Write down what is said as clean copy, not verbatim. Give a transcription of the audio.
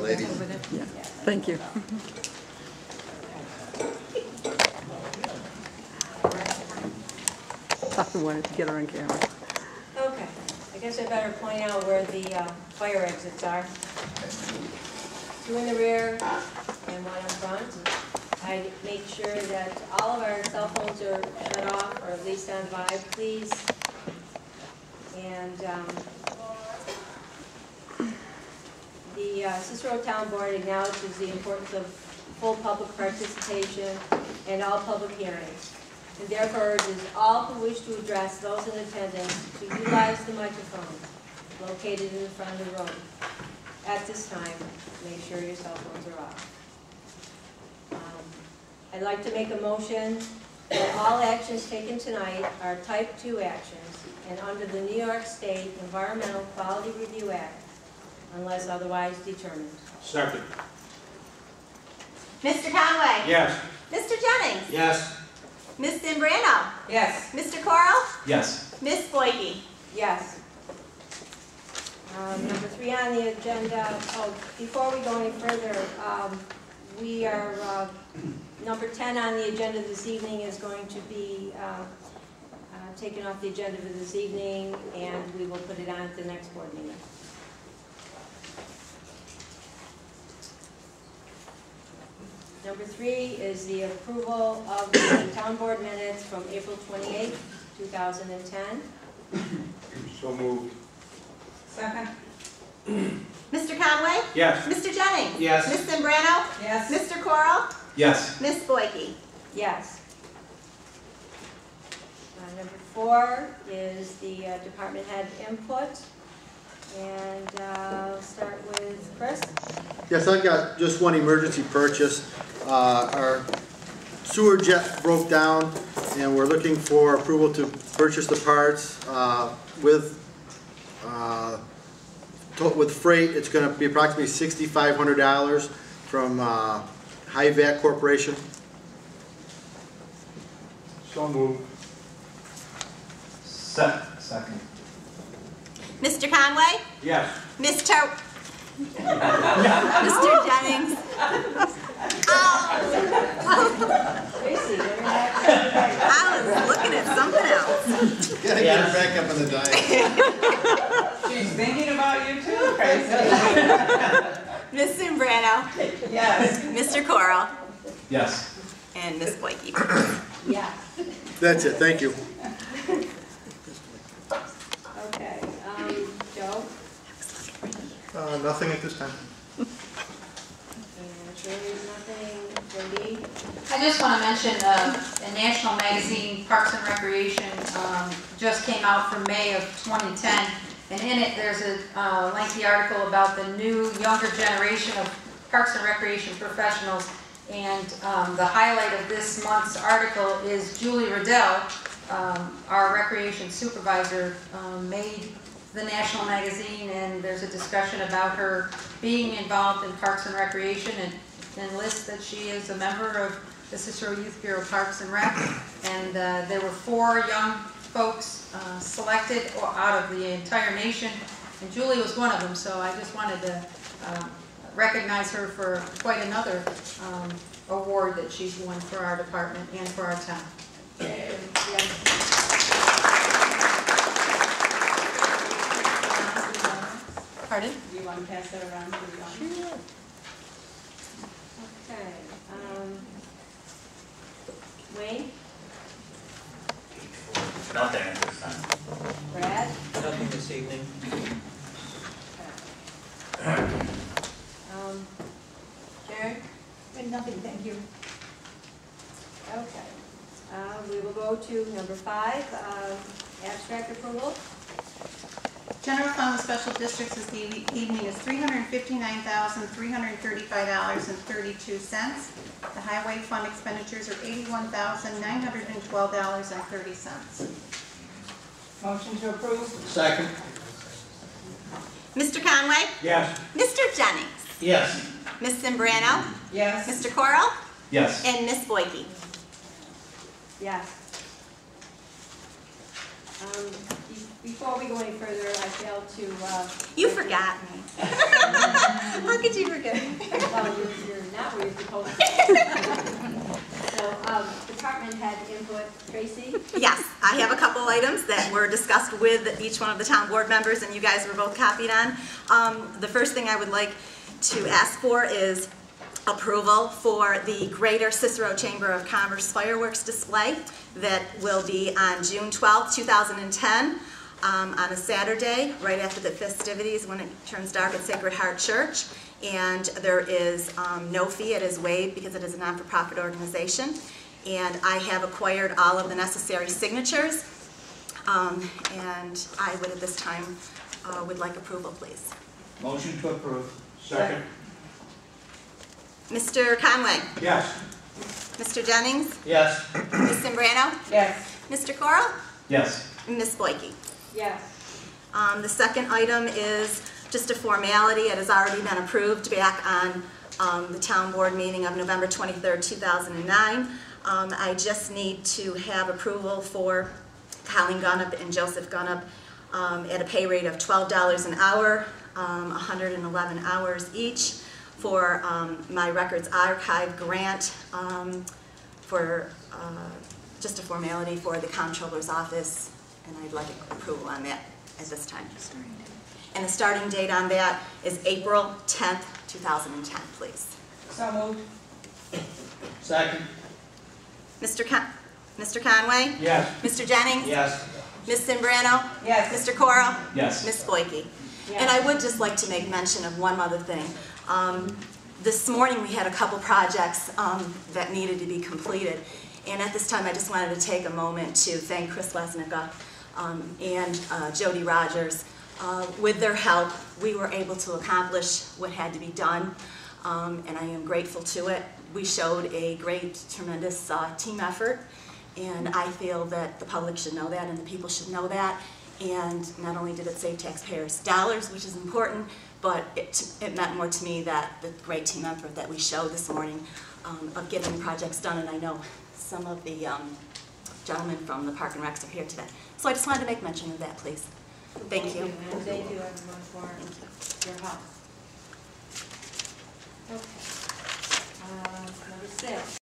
ladies. Yeah. Thank you. I wanted to get her on camera. Okay, I guess I better point out where the fire exits are. 2 in the rear and 1 in front. I make sure that all of our cell phones are shut off or at least on vibe, please. And the Cicero Town Board acknowledges the importance of full public participation and all public hearings, and therefore urges all who wish to address those in attendance to utilize the microphones located in the front of the room. At this time, make sure your cell phones are off. I'd like to make a motion that all actions taken tonight are Type 2 actions and under the New York State Environmental Quality Review Act, unless otherwise determined. Second. Mr. Conway? Yes. Mr. Jennings? Yes. Ms. Zimbrano? Yes. Mr. Coral? Yes. Ms. Boyke? Yes. Number 3 on the agenda, before we go any further, we are, number 10 on the agenda this evening is going to be taken off the agenda for this evening, and we will put it on at the next board meeting. Number 3 is the approval of the town board minutes from April 28, 2010. So moved. Second. Mr. Conway? Yes. Mr. Jennings? Yes. Ms. Zimbrano? Yes. Mr. Coral? Yes. Ms. Boyke? Yes. Number 4 is the department head input. And I'll start with Chris. Yes, I've got just one emergency purchase. Our sewer jet broke down, and we're looking for approval to purchase the parts with freight. It's going to be approximately $6,500 from High-Vac Corporation. So moved. Second. Mr. Conway? Yes. Mr. Jennings? Tracy, I was looking at something else. You gotta get her back up on the diet. She's thinking about you too, Tracy. Ms. Zimbrano? Yes. Mr. Coral? Yes. And Ms. Boyke? yes. That's it, thank you. Okay. Joe? Nothing at this time. And Shirley's nothing. Jody? I just want to mention a national magazine, Parks and Recreation, just came out for May of 2010, and in it there's a lengthy article about the new, younger generation of Parks and Recreation professionals, and the highlight of this month's article is Julie Riddell, our recreation supervisor, made the national magazine, and there's a discussion about her being involved in Parks and Recreation, and lists that she is a member of the Cicero Youth Bureau Parks and Rec, and there were 4 young folks selected out of the entire nation, and Julie was one of them, so I just wanted to recognize her for quite another award that she's won for our department and for our town. Pardon? Do you want to pass that around to the audience? Sure. Okay. Wayne? Nothing at this time. Brad? Nothing this evening. Sharon? Nothing, thank you. Okay. We will go to number 5, abstract approval. General fund with special districts this evening is $359,335.32. The highway fund expenditures are $81,912.30. Motion to approve? Second. Mr. Conway? Yes. Mr. Jennings? Yes. Ms. Zimbrano? Yes. Mr. Coral? Yes. And Ms. Boyke? Yes. Before we go any further, I failed to, You forgot me. How could you forget me? well, you're not where you're supposed to be. So, department head input, Tracy? Yes, I have a couple items that were discussed with each one of the town board members, and you guys were both copied on. The first thing I would like to ask for is approval for the Greater Cicero Chamber of Commerce fireworks display that will be on June 12th, 2010, on a Saturday, right after the festivities when it turns dark at Sacred Heart Church. And there is no fee. It is waived because it is a non-for-profit organization. And I have acquired all of the necessary signatures. And I would at this time would like approval, please. Motion to approve. Second. Mr. Conway? Yes. Mr. Jennings? Yes. Ms. Sembrano? Yes. Mr. Coral? Yes. And Ms. Boyke? Yes. The second item is just a formality. It has already been approved back on the town board meeting of November 23rd, 2009. I just need to have approval for Colleen Gunnop and Joseph Gunnop at a pay rate of $12 an hour, 111 hours each, for my Records Archive grant for just a formality for the Comptroller's Office, and I'd like approval on that at this time. And the starting date on that is April 10th, 2010, please. So moved. Second. Mr. Conway? Yes. Mr. Jennings? Yes. Ms. Sembrano? Yes. Mr. Coral? Yes. Ms. Boyke? Yes. And I would just like to make mention of one other thing. This morning we had a couple projects that needed to be completed, and at this time I just wanted to take a moment to thank Chris Lesnicka and Jody Rogers. With their help, we were able to accomplish what had to be done, and I am grateful to it. We showed a great, tremendous team effort, and I feel that the public should know that and the people should know that. And not only did it save taxpayers dollars, which is important, but it meant more to me that the great team effort that we showed this morning of getting projects done, and I know some of the gentlemen from the Park and Recs are here today. So I just wanted to make mention of that, please. Thank you. And thank you everyone for your help. Okay. Number 6.